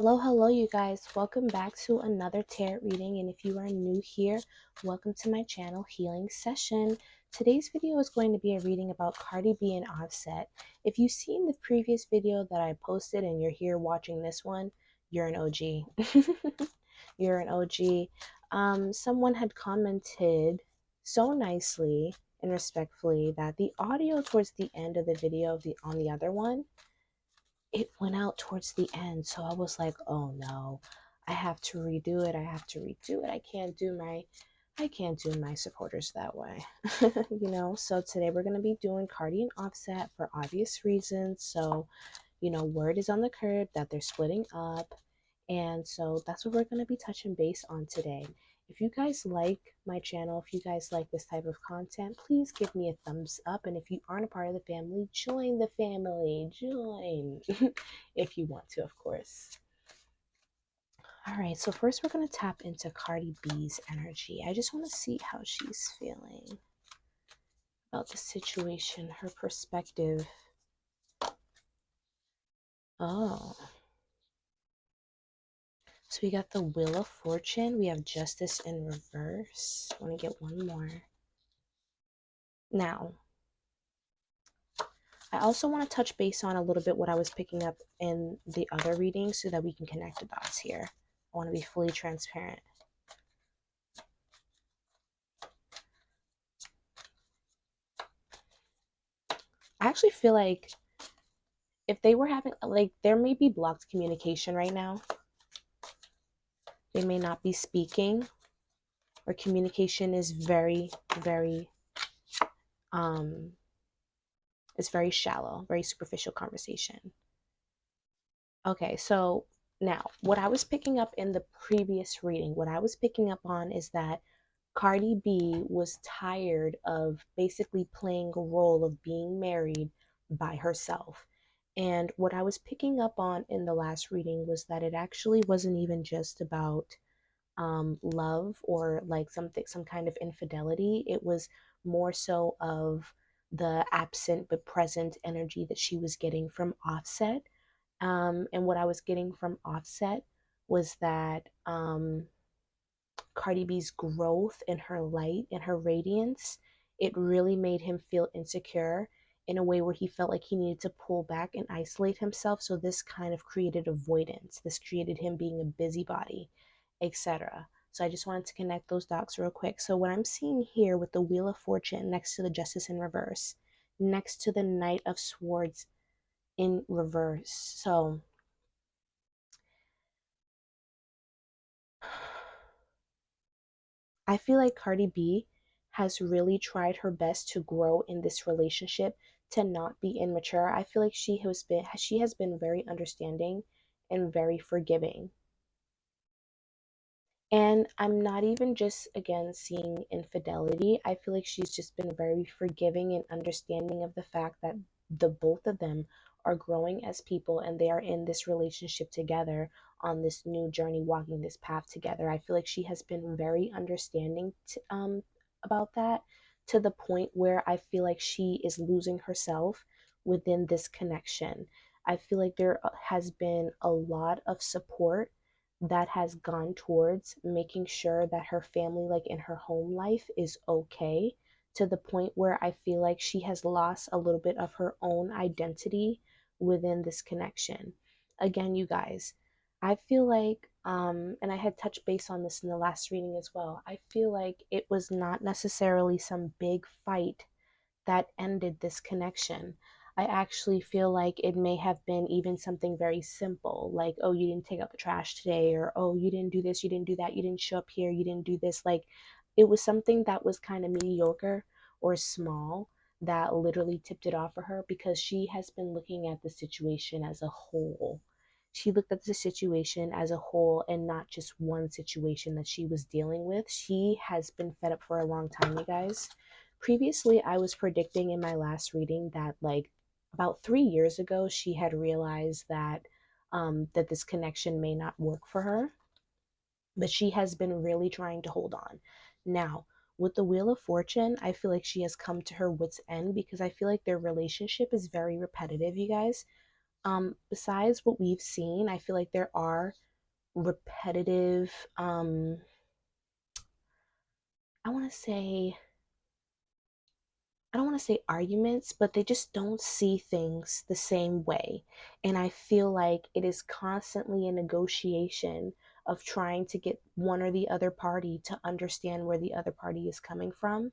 Hello, you guys. Welcome back to another tarot reading. And if you are new here, welcome to my channel, Healing Session. Today's video is going to be a reading about Cardi B and Offset. If you've seen the previous video that I posted and you're here watching this one, you're an OG. You're an OG. Someone had commented so nicely and respectfully that the audio towards the end of the video on the other one, it went out towards the end. So I was like, oh no, I have to redo it. I can't do my supporters that way. So today we're going to be doing Cardi and Offset for obvious reasons. So, word is on the curb that they're splitting up. And so that's what we're going to be touching base on today. If you guys like my channel, if you guys like this type of content, please give me a thumbs up. And if you aren't a part of the family, join the family. Join if you want to, of course. All right, so first we're going to tap into Cardi B's energy. I just want to see how she's feeling about the situation, her perspective. Oh. So we got the Wheel of Fortune. We have Justice in reverse. I want to get one more. Now, I also want to touch base on a little bit what I was picking up in the other reading so that we can connect the dots here. I want to be fully transparent. I actually feel like if they were having, there may be blocked communication right now. They may not be speaking, or communication is very, very, it's very shallow, very superficial conversation. Okay, so now what I was picking up in the previous reading, what I was picking up on is that Cardi B was tired of basically playing a role of being married by herself. And what I was picking up on in the last reading was that it actually wasn't even just about love or like some kind of infidelity. It was more so of the absent but present energy that she was getting from Offset. And what I was getting from Offset was that Cardi B's growth and her light and her radiance, it really made him feel insecure in a way where he felt like he needed to pull back and isolate himself. So this kind of created avoidance. This created him being a busybody, etc. So I just wanted to connect those dots real quick. So what I'm seeing here with the Wheel of Fortune next to the Justice in reverse, next to the Knight of Swords in reverse. So I feel like Cardi B has really tried her best to grow in this relationship, to not be immature. I feel like she has been very understanding and very forgiving. And I'm not even just, again, seeing infidelity. I feel like she's just been very forgiving and understanding of the fact that the both of them are growing as people and they are in this relationship together on this new journey, walking this path together. I feel like she has been very understanding about that, to the point where I feel like she is losing herself within this connection. I feel like there has been a lot of support that has gone towards making sure that her family, like in her home life, is okay, to the point where I feel like she has lost a little bit of her own identity within this connection. Again, you guys, I feel like, and I had touched base on this in the last reading as well, I feel like it was not necessarily some big fight that ended this connection. I actually feel like it may have been even something very simple, like, oh, you didn't take out the trash today, or oh, you didn't do this, you didn't do that, you didn't show up here, you didn't do this. Like, it was something that was kind of mediocre or small that literally tipped it off for her, because she has been looking at the situation as a whole. She looked at the situation as a whole and not just one situation that she was dealing with. She has been fed up for a long time, you guys. Previously, I was predicting in my last reading that, like, about 3 years ago, she had realized that that this connection may not work for her, but she has been really trying to hold on. Now, with the Wheel of Fortune, I feel like she has come to her wits' end, because I feel like their relationship is very repetitive, you guys. Besides what we've seen, I feel like there are repetitive, I want to say, I don't want to say arguments, but they just don't see things the same way. And I feel like it is constantly a negotiation of trying to get one or the other party to understand where the other party is coming from.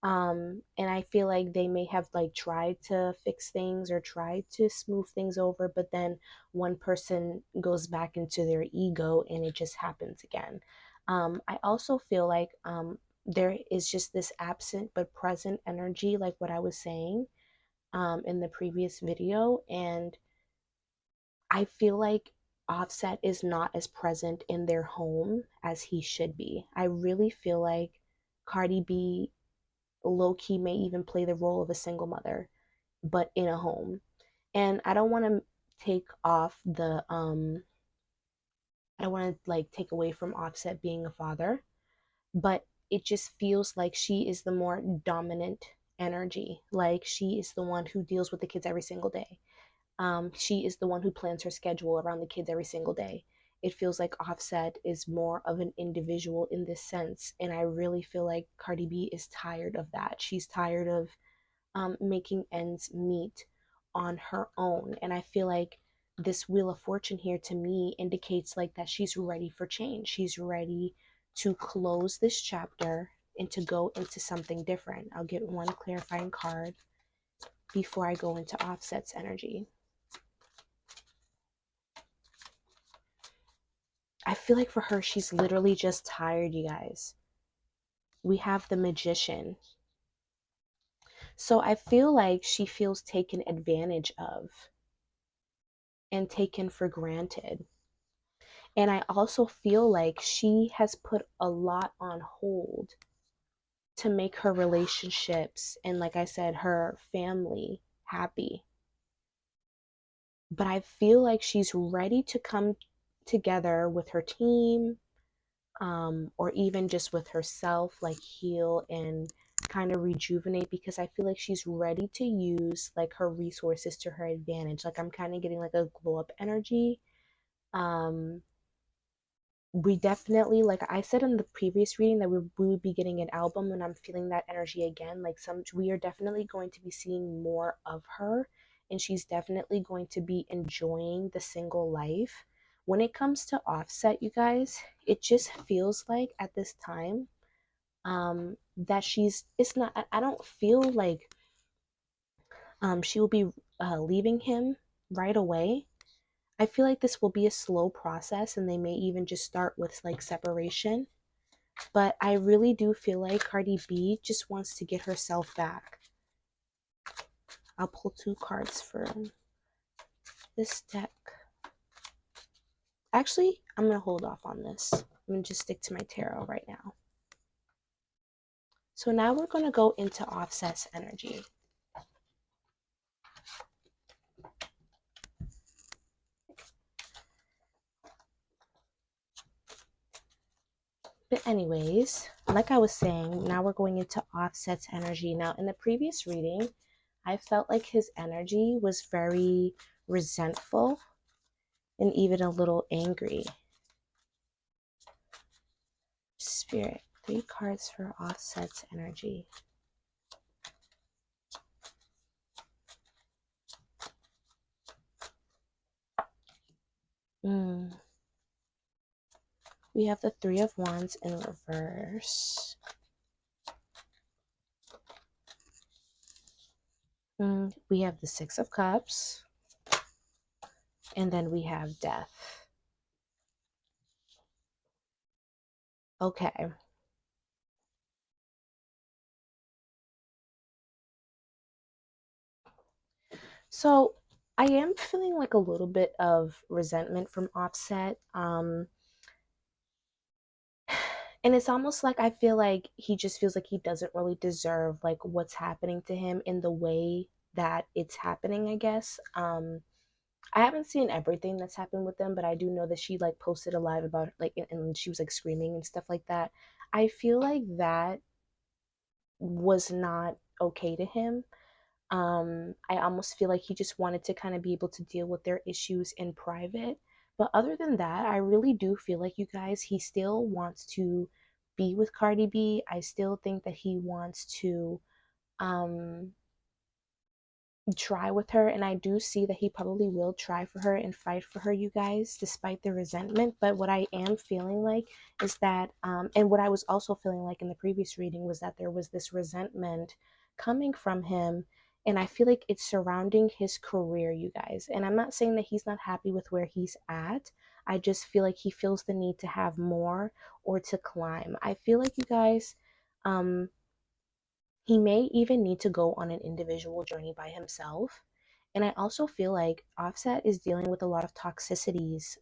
And I feel like they may have like tried to fix things or tried to smooth things over, but then one person goes back into their ego and it just happens again. I also feel like there is just this absent but present energy, like what I was saying in the previous video. And I feel like Offset is not as present in their home as he should be. I really feel like Cardi B low key may even play the role of a single mother, but in a home. And I don't want to take off the I don't want to like take away from Offset being a father, but it just feels like she is the more dominant energy. Like she is the one who deals with the kids every single day. She is the one who plans her schedule around the kids every single day. It feels like Offset is more of an individual in this sense. And I really feel like Cardi B is tired of that. She's tired of making ends meet on her own. And I feel like this Wheel of Fortune here to me indicates like that she's ready for change. She's ready to close this chapter and to go into something different. I'll get one clarifying card before I go into Offset's energy. I feel like for her, she's literally just tired, you guys. We have the Magician. So I feel like she feels taken advantage of and taken for granted. And I also feel like she has put a lot on hold to make her relationships and, like I said, her family happy. But I feel like she's ready to come together with her team, or even just with herself, like heal and kind of rejuvenate, because I feel like she's ready to use like her resources to her advantage. Like I'm kind of getting like a glow up energy. Um, we definitely, like I said in the previous reading, that we would be getting an album, and I'm feeling that energy again. Like we are definitely going to be seeing more of her, and she's definitely going to be enjoying the single life. When it comes to Offset, you guys, it just feels like at this time that it's not, I don't feel like she will be leaving him right away. I feel like this will be a slow process, and they may even just start with like separation. But I really do feel like Cardi B just wants to get herself back. I'll pull two cards for this deck. Actually, I'm going to hold off on this. I'm going to just stick to my tarot right now. So now we're going to go into Offset's energy. But anyways, like I was saying, now we're going into Offset's energy. Now, in the previous reading, I felt like his energy was very resentful and even a little angry. Spirit, 3 cards for Offset's energy. We have the 3 of Wands in reverse. We have the 6 of Cups. And then we have Death. Okay. So I am feeling like a little bit of resentment from Offset. And it's almost like I feel like he just feels like he doesn't really deserve like what's happening to him in the way that it's happening, I guess. I haven't seen everything that's happened with them, but I do know that she like posted a live about like, and she was like screaming and stuff like that. I feel like that was not okay to him. I almost feel like he just wanted to kind of be able to deal with their issues in private. But other than that, I really do feel like, you guys, he still wants to be with Cardi B. I still think that he wants to um try with her, and I do see that he probably will try for her and fight for her, you guys, despite the resentment. But what I am feeling like is that and what I was also feeling like in the previous reading was that there was this resentment coming from him, and I feel like it's surrounding his career, you guys. And I'm not saying that he's not happy with where he's at. I just feel like he feels the need to have more or to climb. I feel like, you guys, um he may even need to go on an individual journey by himself. And I also feel like Offset is dealing with a lot of toxicities,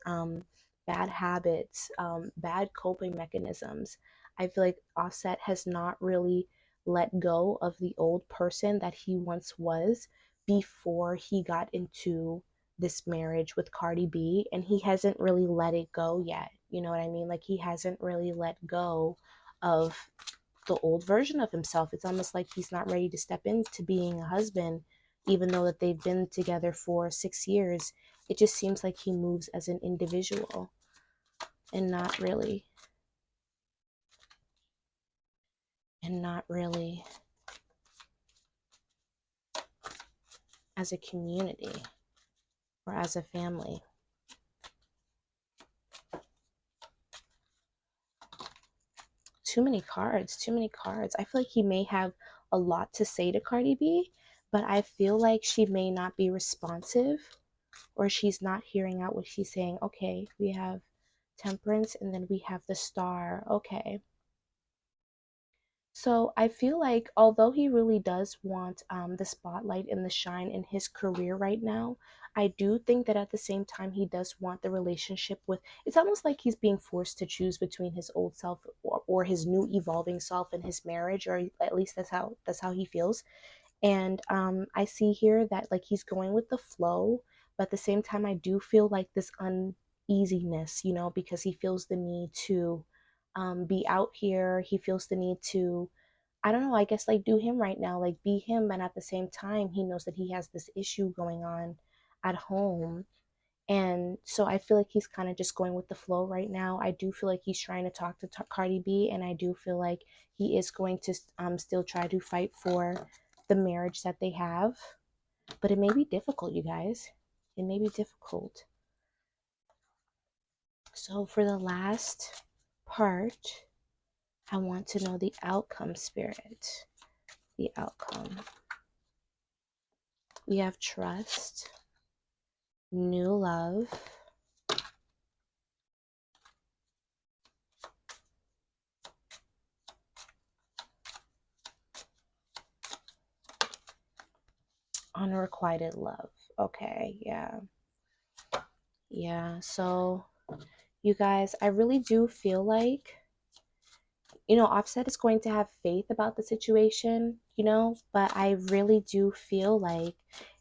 bad habits, bad coping mechanisms. I feel like Offset has not really let go of the old person that he once was before he got into this marriage with Cardi B. And he hasn't really let it go yet. You know what I mean? Like, he hasn't really let go of the old version of himself. It's almost like he's not ready to step into being a husband, even though that they've been together for 6 years. It just seems like he moves as an individual and not really as a community or as a family. Too many cards, too many cards. I feel like he may have a lot to say to Cardi B, but I feel like she may not be responsive, or she's not hearing out what she's saying. Okay, we have Temperance, and then we have the Star. Okay. So I feel like although he really does want the spotlight and the shine in his career right now, I do think that at the same time he does want the relationship with. It's almost like he's being forced to choose between his old self, or his new evolving self in his marriage, or at least that's how he feels. And I see here that like he's going with the flow, but at the same time I do feel like this uneasiness, because he feels the need to be out here. He feels the need to, I don't know, I guess like do him right now, like be him. And at the same time he knows that he has this issue going on at home. And so I feel like he's kind of just going with the flow right now. I do feel like he's trying to talk to Cardi B, and I do feel like he is going to still try to fight for the marriage that they have. But it may be difficult, you guys. It may be difficult. So for the last part, I want to know the outcome, Spirit. The outcome. We have trust, new love, unrequited love. Okay, yeah. Yeah, so you guys, I really do feel like, Offset is going to have faith about the situation, but I really do feel like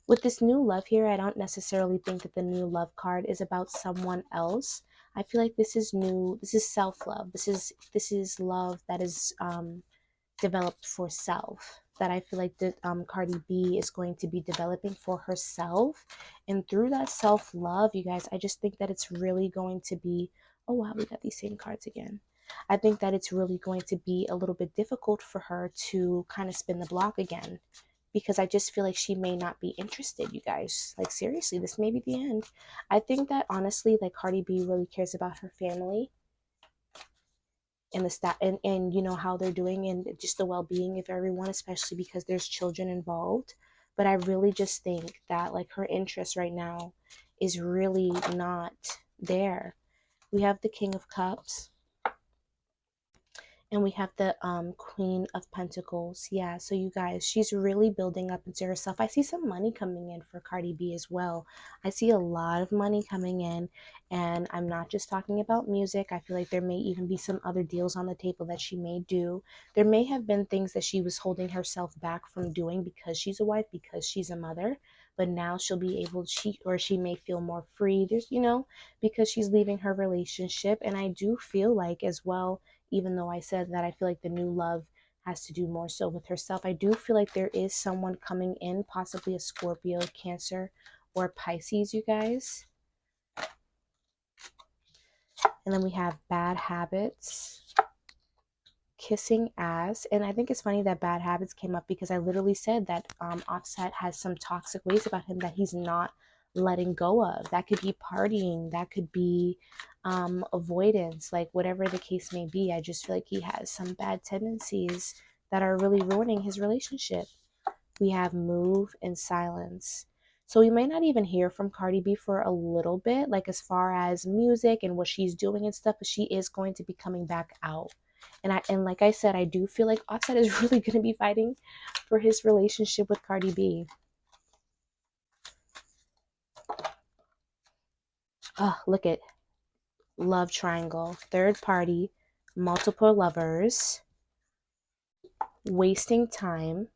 with this new love here, I don't necessarily think that the new love card is about someone else. I feel like this is new, this is self-love. This is love that is developed for self, that I feel like Cardi B is going to be developing for herself. And through that self-love, you guys, I just think that it's really going to be, oh wow, we got these same cards again. I think that it's really going to be a little bit difficult for her to kind of spin the block again, because I just feel like she may not be interested, you guys. Like, seriously, this may be the end. I think that honestly, like, Cardi B really cares about her family and the stat and how they're doing, and just the well-being of everyone, especially because there's children involved. But I really just think that like her interest right now is really not there. We have the King of Cups, and we have the Queen of Pentacles. Yeah, so you guys, she's really building up into herself. I see some money coming in for Cardi B as well. I see a lot of money coming in, and I'm not just talking about music. I feel like there may even be some other deals on the table that she may do. There may have been things that she was holding herself back from doing because she's a wife, because she's a mother, but now she'll be able, she may feel more free. There's, because she's leaving her relationship. And I do feel like as well, even though I said that I feel like the new love has to do more so with herself. I do feel like there is someone coming in, possibly a Scorpio, Cancer, or Pisces, you guys. And then we have bad habits, kissing ass. And I think it's funny that bad habits came up because I literally said that Offset has some toxic ways about him that he's not letting go of. That could be partying, that could be avoidance, like whatever the case may be. I just feel like he has some bad tendencies that are really ruining his relationship. We have move and silence. So we may not even hear from Cardi B for a little bit, like as far as music and what she's doing and stuff, but she is going to be coming back out. And like I said, I do feel like Offset is really going to be fighting for his relationship with Cardi B. Oh, look at love triangle, third party, multiple lovers, wasting time,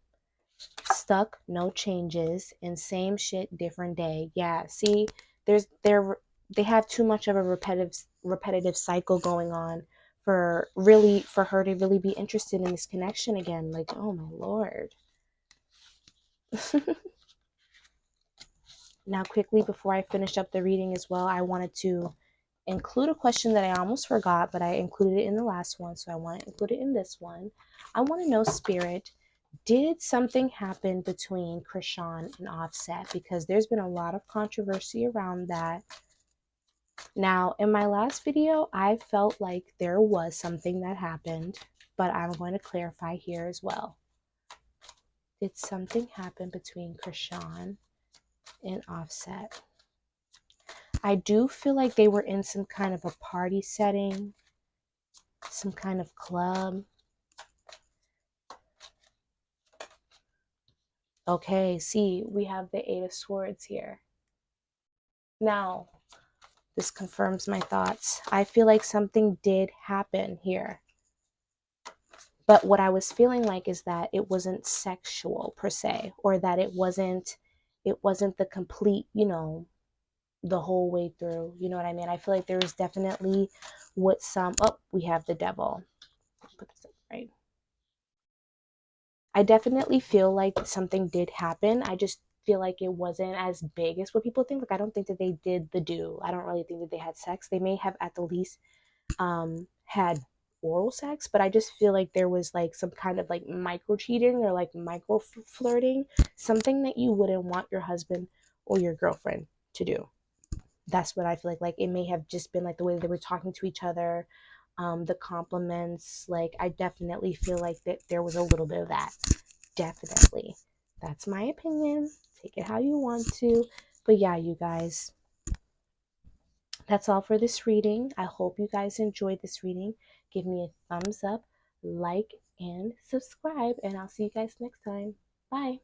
stuck, no changes, and same shit, different day. Yeah, see, they have too much of a repetitive cycle going on for her to really be interested in this connection again. Like, oh my lord. Now, quickly before I finish up the reading as well, I wanted to include a question that I almost forgot, but I included it in the last one, so I want to include it in this one. I want to know, Spirit, did something happen between Krishan and Offset? Because there's been a lot of controversy around that. Now, in my last video, I felt like there was something that happened, but I'm going to clarify here as well. Did something happen between Krishan and Offset? I do feel like they were in some kind of a party setting, some kind of club. Okay, see, we have the Eight of Swords here. Now, this confirms my thoughts. I feel like something did happen here. But what I was feeling like is that it wasn't sexual per se, or that it wasn't the complete, the whole way through. You know what I mean? I feel like there was definitely with some, oh, we have the devil. Put this up right. I definitely feel like something did happen. I just feel like it wasn't as big as what people think. Like, I don't think that they did the do. I don't really think that they had sex. They may have at the least had oral sex, but I just feel like there was like some kind of like micro cheating or like micro flirting, something that you wouldn't want your husband or your girlfriend to do. That's what I feel like. Like, it may have just been like the way they were talking to each other, the compliments. Like, I definitely feel like that there was a little bit of that. Definitely. That's my opinion. Take it how you want to. But yeah, you guys, that's all for this reading. I hope you guys enjoyed this reading. Give me a thumbs up, like, and subscribe, and I'll see you guys next time. Bye.